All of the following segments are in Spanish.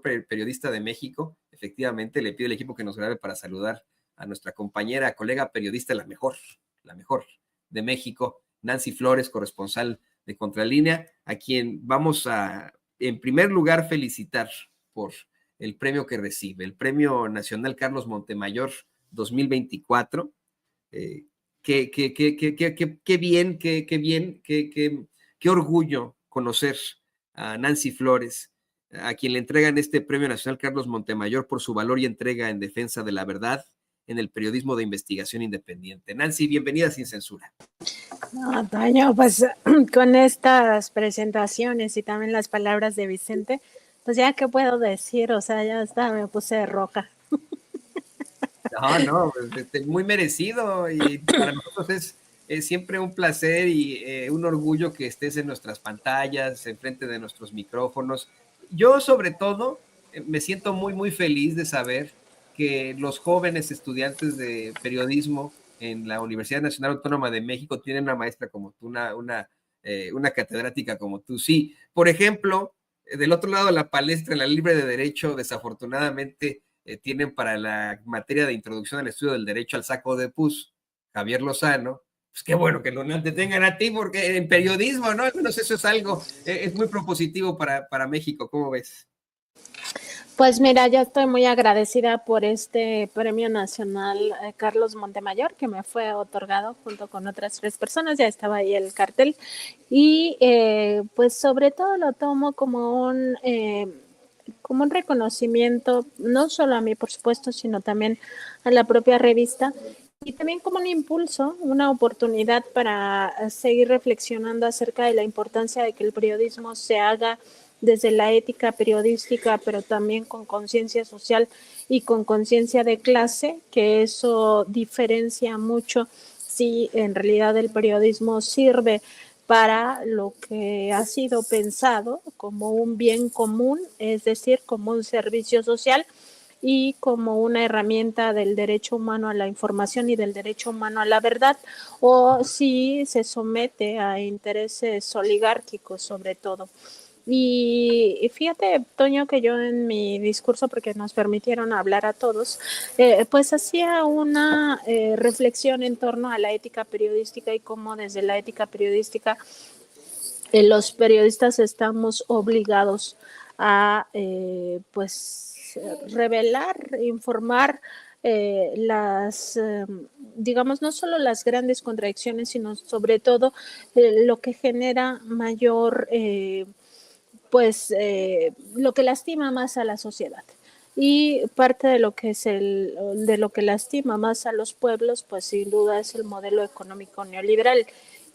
periodista de México. Efectivamente, le pido al equipo que nos grabe para saludar a nuestra compañera, colega periodista, la mejor de México, Nancy Flores, corresponsal de Contralínea, a quien vamos a, en primer lugar, felicitar por el premio que recibe, el Premio Nacional Carlos Montemayor 2024. Qué bien, qué orgullo conocer a Nancy Flores, a quien le entregan este Premio Nacional Carlos Montemayor por su valor y entrega en defensa de la verdad en el periodismo de investigación independiente. Nancy, bienvenida Sin Censura. No, Toño, pues con estas presentaciones y también las palabras de Vicente, pues ya qué puedo decir, o sea, ya está, me puse roja. No, muy merecido, y para nosotros es siempre un placer y un orgullo que estés en nuestras pantallas, enfrente de nuestros micrófonos. Yo sobre todo me siento muy feliz de saber que los jóvenes estudiantes de periodismo en la Universidad Nacional Autónoma de México tienen una maestra como tú, una catedrática como tú. Sí, por ejemplo, del otro lado de la palestra, en la Libre de Derecho, desafortunadamente, tienen para la materia de introducción al estudio del derecho al saco de pus, Javier Lozano. Pues qué bueno que no te tengan a ti, porque en periodismo, ¿no? Al menos eso es algo, es muy propositivo para México. ¿Cómo ves? Pues mira, yo estoy muy agradecida por este Premio Nacional Carlos Montemayor, que me fue otorgado junto con otras 3 personas, ya estaba ahí el cartel, y pues sobre todo lo tomo como un reconocimiento, no solo a mí, por supuesto, sino también a la propia revista, y también como un impulso, una oportunidad para seguir reflexionando acerca de la importancia de que el periodismo se haga desde la ética periodística, pero también con conciencia social y con conciencia de clase, que eso diferencia mucho si en realidad el periodismo sirve para lo que ha sido pensado como un bien común, es decir, como un servicio social y como una herramienta del derecho humano a la información y del derecho humano a la verdad, o si se somete a intereses oligárquicos sobre todo. Y fíjate, Toño, que yo en mi discurso, porque nos permitieron hablar a todos, pues hacía una reflexión en torno a la ética periodística y cómo desde la ética periodística los periodistas estamos obligados a pues revelar, informar digamos, no solo las grandes contradicciones, sino sobre todo lo que genera mayor pues lo que lastima más a la sociedad. Y parte de lo que de lo que lastima más a los pueblos, pues sin duda es el modelo económico neoliberal.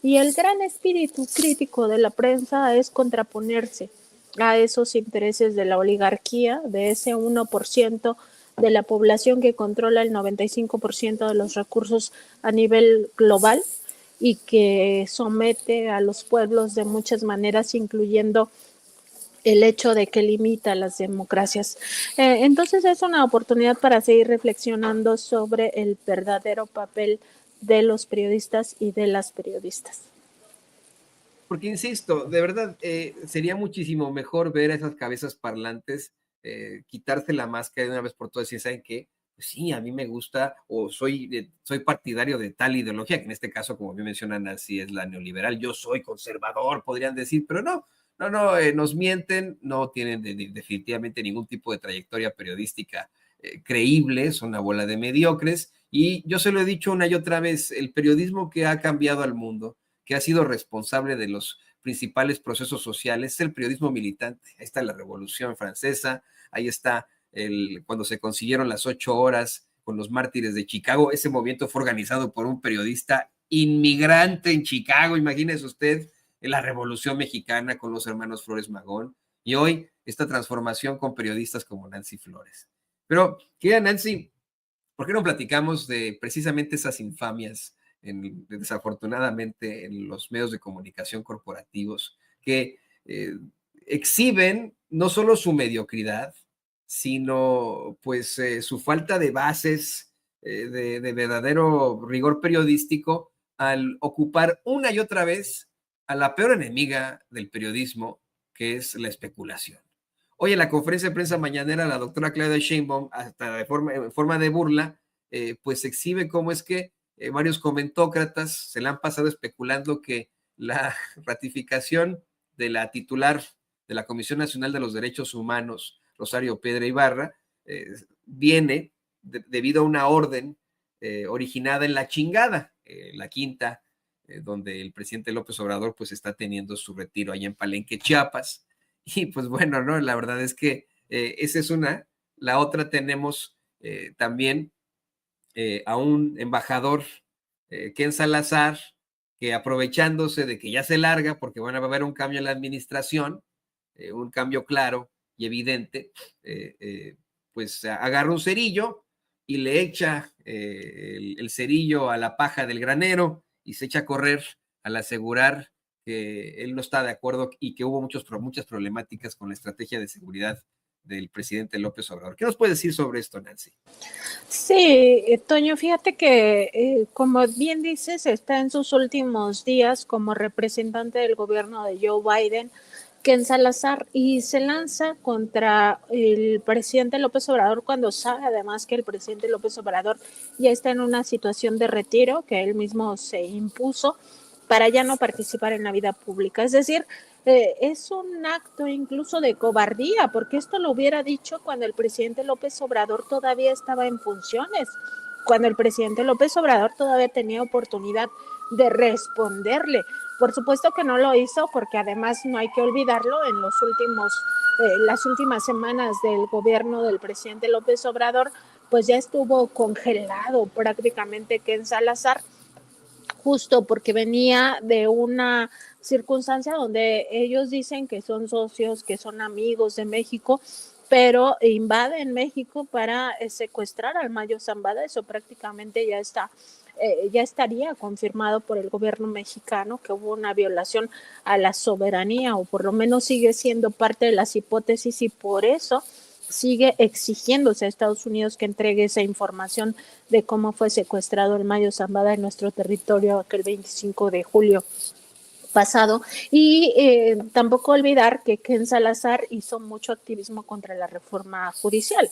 Y el gran espíritu crítico de la prensa es contraponerse a esos intereses de la oligarquía, de ese 1% de la población que controla el 95% de los recursos a nivel global y que somete a los pueblos de muchas maneras, incluyendo el hecho de que limita las democracias. Entonces es una oportunidad para seguir reflexionando sobre el verdadero papel de los periodistas y de las periodistas. Porque insisto, de verdad, sería muchísimo mejor ver a esas cabezas parlantes, quitarse la máscara de una vez por todas y decir, ¿saben qué? Pues sí, a mí me gusta, o soy partidario de tal ideología, que en este caso, como bien mencionan, así es la neoliberal. Yo soy conservador, podrían decir, pero no, nos mienten, no tienen definitivamente ningún tipo de trayectoria periodística creíble, son una bola de mediocres. Y yo se lo he dicho una y otra vez, el periodismo que ha cambiado al mundo, que ha sido responsable de los principales procesos sociales, es el periodismo militante. Ahí está la Revolución Francesa, ahí está cuando se consiguieron las 8 horas con los mártires de Chicago. Ese movimiento fue organizado por un periodista inmigrante en Chicago, imagínese usted, en la Revolución Mexicana con los hermanos Flores Magón, y hoy esta transformación con periodistas como Nancy Flores. Pero, querida Nancy, ¿por qué no platicamos de precisamente esas infamias desafortunadamente en los medios de comunicación corporativos que exhiben no solo su mediocridad, sino pues su falta de bases de verdadero rigor periodístico al ocupar una y otra vez a la peor enemiga del periodismo, que es la especulación? Hoy en la conferencia de prensa mañanera, la doctora Claudia Sheinbaum, hasta en forma de burla, pues exhibe cómo es que varios comentócratas se la han pasado especulando que la ratificación de la titular de la Comisión Nacional de los Derechos Humanos, Rosario Piedra Ibarra, viene debido a una orden originada en La Chingada, la quinta, donde el presidente López Obrador pues está teniendo su retiro allá en Palenque, Chiapas. Y pues bueno, ¿no? La verdad es que esa es una. La otra tenemos también a un embajador, Ken Salazar, que aprovechándose de que ya se larga, porque van a haber un cambio en la administración, un cambio claro y evidente, pues agarra un cerillo y le echa el cerillo a la paja del granero y se echa a correr al asegurar que él no está de acuerdo y que hubo muchas problemáticas con la estrategia de seguridad del presidente López Obrador. ¿Qué nos puede decir sobre esto, Nancy? Sí, Toño, fíjate que, como bien dices, está en sus últimos días como representante del gobierno de Joe Biden, Ken Salazar, y se lanza contra el presidente López Obrador cuando sabe además que el presidente López Obrador ya está en una situación de retiro que él mismo se impuso para ya no participar en la vida pública. Es decir, es un acto incluso de cobardía, porque esto lo hubiera dicho cuando el presidente López Obrador todavía estaba en funciones, cuando el presidente López Obrador todavía tenía oportunidad de responderle. Por supuesto que no lo hizo, porque además no hay que olvidarlo, en las últimas semanas del gobierno del presidente López Obrador, pues ya estuvo congelado prácticamente Ken Salazar, justo porque venía de una circunstancia donde ellos dicen que son socios, que son amigos de México, pero invaden México para secuestrar al Mayo Zambada. Eso prácticamente ya estaría confirmado por el gobierno mexicano, que hubo una violación a la soberanía, o por lo menos sigue siendo parte de las hipótesis, y por eso sigue exigiéndose a Estados Unidos que entregue esa información de cómo fue secuestrado el Mayo Zambada en nuestro territorio aquel 25 de julio pasado. Y tampoco olvidar que Ken Salazar hizo mucho activismo contra la reforma judicial.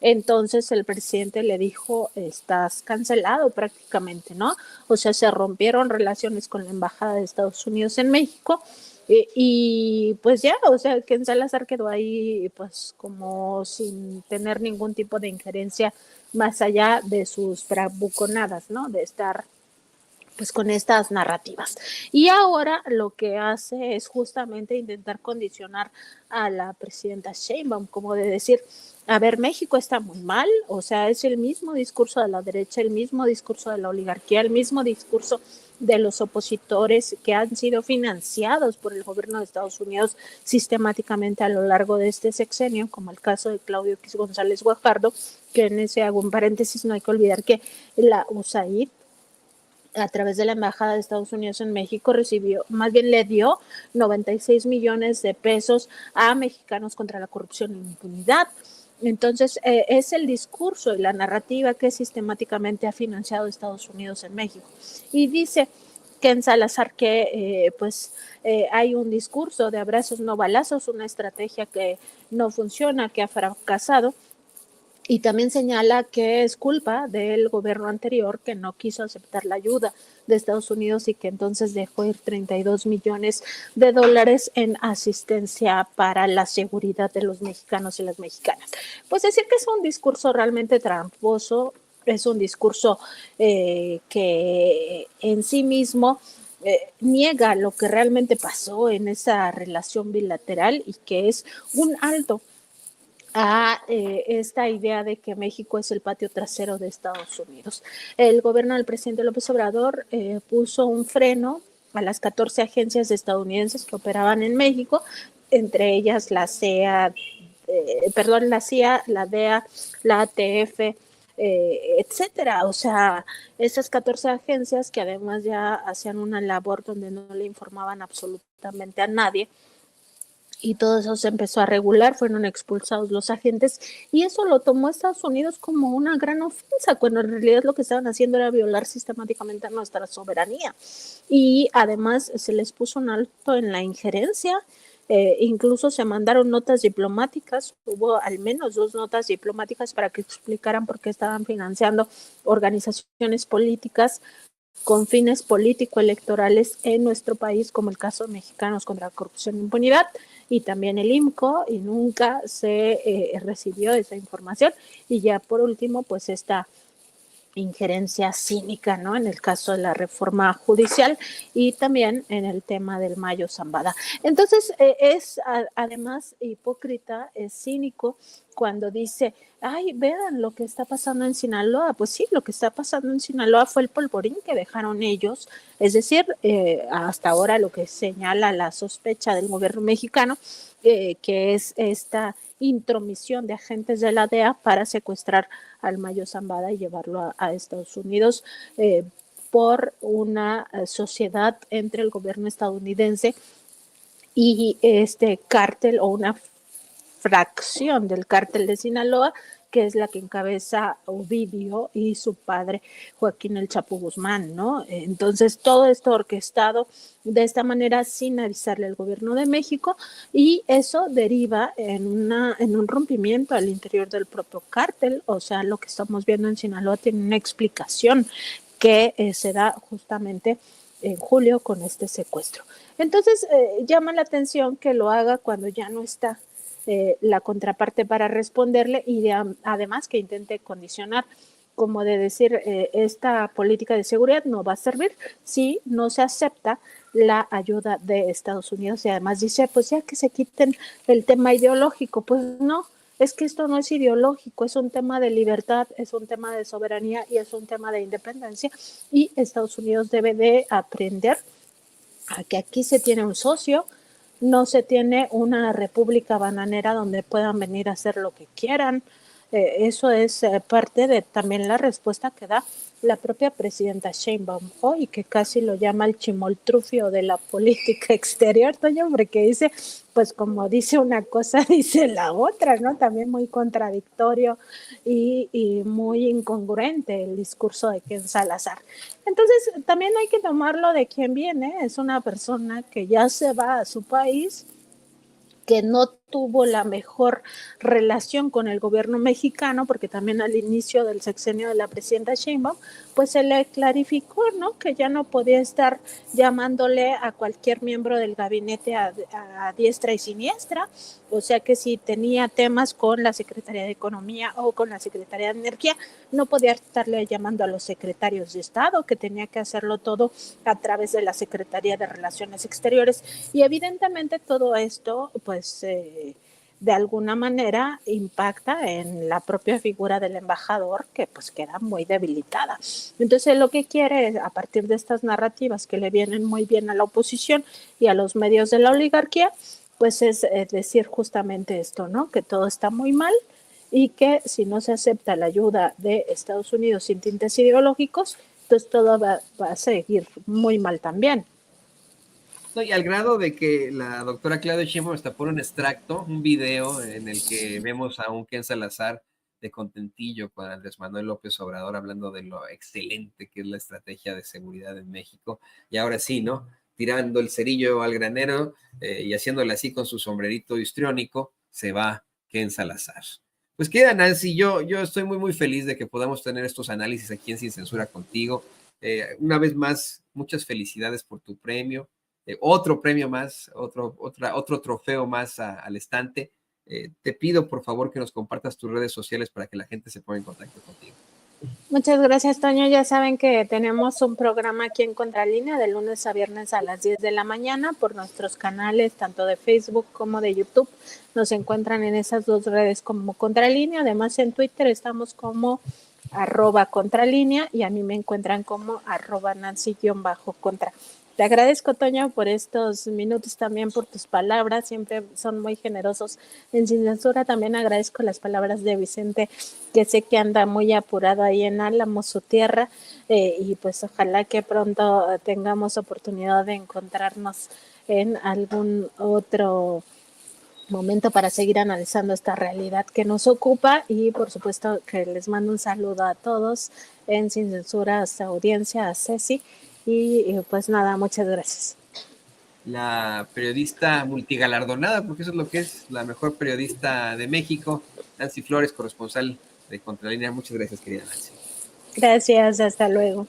Entonces el presidente le dijo, estás cancelado prácticamente, ¿no? O sea, se rompieron relaciones con la Embajada de Estados Unidos en México. Y pues ya, o sea, Ken Salazar quedó ahí pues como sin tener ningún tipo de injerencia más allá de sus bravuconadas, ¿no? De estar pues con estas narrativas. Y ahora lo que hace es justamente intentar condicionar a la presidenta Sheinbaum, como de decir, a ver, México está muy mal, o sea, es el mismo discurso de la derecha, el mismo discurso de la oligarquía, el mismo discurso de los opositores que han sido financiados por el gobierno de Estados Unidos sistemáticamente a lo largo de este sexenio, como el caso de Claudio X González Guajardo, que en ese hago un paréntesis, no hay que olvidar que la USAID, a través de la Embajada de Estados Unidos en México, le dio 96 millones de pesos a mexicanos contra la corrupción e impunidad. Entonces, es el discurso y la narrativa que sistemáticamente ha financiado Estados Unidos en México. Y dice Ken Salazar que hay un discurso de abrazos no balazos, una estrategia que no funciona, que ha fracasado. Y también señala que es culpa del gobierno anterior, que no quiso aceptar la ayuda de Estados Unidos y que entonces dejó ir 32 millones de dólares en asistencia para la seguridad de los mexicanos y las mexicanas. Pues decir que es un discurso realmente tramposo, es un discurso que en sí mismo niega lo que realmente pasó en esa relación bilateral, y que es un alto a esta idea de que México es el patio trasero de Estados Unidos. El gobierno del presidente López Obrador puso un freno a las 14 agencias estadounidenses que operaban en México, entre ellas la CIA, la CIA, la DEA, la ATF, etcétera. O sea, esas 14 agencias que además ya hacían una labor donde no le informaban absolutamente a nadie, y todo eso se empezó a regular, fueron expulsados los agentes, y eso lo tomó Estados Unidos como una gran ofensa, cuando en realidad lo que estaban haciendo era violar sistemáticamente nuestra soberanía. Y además se les puso un alto en la injerencia incluso se mandaron notas diplomáticas, hubo al menos 2 notas diplomáticas para que explicaran por qué estaban financiando organizaciones políticas con fines político-electorales en nuestro país, como el caso de Mexicanos contra la Corrupción e Impunidad, y también el IMCO, y nunca se recibió esa información. Y ya por último, pues esta injerencia cínica, ¿no? En el caso de la reforma judicial y también en el tema del Mayo Zambada. Entonces, además hipócrita, es cínico cuando dice, ay, vean lo que está pasando en Sinaloa. Pues sí, lo que está pasando en Sinaloa fue el polvorín que dejaron ellos, es decir, hasta ahora lo que señala la sospecha del gobierno mexicano, que es esta intromisión de agentes de la DEA para secuestrar al Mayo Zambada y llevarlo a Estados Unidos por una sociedad entre el gobierno estadounidense y este cártel o una fracción del cártel de Sinaloa, que es la que encabeza Ovidio y su padre Joaquín El Chapo Guzmán, ¿no? Entonces, todo esto orquestado de esta manera sin avisarle al gobierno de México, y eso deriva en un rompimiento al interior del propio cártel. O sea, lo que estamos viendo en Sinaloa tiene una explicación que se da justamente en julio con este secuestro. Entonces, llama la atención que lo haga cuando ya no está la contraparte para responderle, y además que intente condicionar, como de decir, esta política de seguridad no va a servir si no se acepta la ayuda de Estados Unidos. Y además dice, pues ya que se quiten el tema ideológico. Pues no, es que esto no es ideológico, es un tema de libertad, es un tema de soberanía y es un tema de independencia, y Estados Unidos debe de aprender a que aquí se tiene un socio, no se tiene una república bananera donde puedan venir a hacer lo que quieran. Eso es parte de también la respuesta que da la propia presidenta Sheinbaum hoy, que casi lo llama el chimoltrufio de la política exterior, Toño, porque dice, pues como dice una cosa, dice la otra, ¿no? También muy contradictorio y muy incongruente el discurso de Ken Salazar. Entonces, también hay que tomarlo de quién viene. Es una persona que ya se va a su país, que no tuvo la mejor relación con el gobierno mexicano, porque también al inicio del sexenio de la presidenta Sheinbaum, pues se le clarificó, ¿no?, que ya no podía estar llamándole a cualquier miembro del gabinete a diestra y siniestra. O sea que si tenía temas con la Secretaría de Economía o con la Secretaría de Energía, no podía estarle llamando a los secretarios de Estado, que tenía que hacerlo todo a través de la Secretaría de Relaciones Exteriores. Y evidentemente todo esto, pues, de alguna manera impacta en la propia figura del embajador, que pues queda muy debilitada. Entonces, lo que quiere, a partir de estas narrativas que le vienen muy bien a la oposición y a los medios de la oligarquía, pues es decir justamente esto, ¿no?, que todo está muy mal y que si no se acepta la ayuda de Estados Unidos sin tintes ideológicos, entonces todo va a seguir muy mal también. No, y al grado de que la doctora Claudia Sheinbaum hasta pone un extracto, un video en el que vemos a un Ken Salazar de contentillo con Andrés Manuel López Obrador hablando de lo excelente que es la estrategia de seguridad en México. Y ahora sí, ¿no?, tirando el cerillo al granero y haciéndole así con su sombrerito histriónico, se va Ken Salazar. Pues queda, Nancy, yo estoy muy, muy feliz de que podamos tener estos análisis aquí en Sin Censura contigo. Una vez más, muchas felicidades por tu premio. Otro premio más, otro trofeo más al estante. Te pido por favor que nos compartas tus redes sociales para que la gente se ponga en contacto contigo. Muchas gracias, Toño. Ya saben que tenemos un programa aquí en Contralínea de lunes a viernes a las 10 de la mañana por nuestros canales, tanto de Facebook como de YouTube. Nos encuentran en esas 2 redes como Contralínea. Además, en Twitter estamos como @Contralínea y a mí me encuentran como @Nancy_Contra. Te agradezco, Toño, por estos minutos, también por tus palabras, siempre son muy generosos en Sin Censura. También agradezco las palabras de Vicente, que sé que anda muy apurado ahí en Álamo, su tierra, y pues ojalá que pronto tengamos oportunidad de encontrarnos en algún otro momento para seguir analizando esta realidad que nos ocupa. Y por supuesto que les mando un saludo a todos en Sin Censura, a esta audiencia, a Ceci, y pues nada, muchas gracias. la periodista multigalardonada, porque eso es lo que es, la mejor periodista de México, Nancy Flores, corresponsal de Contralínea. Muchas gracias, querida Nancy. Gracias, hasta luego.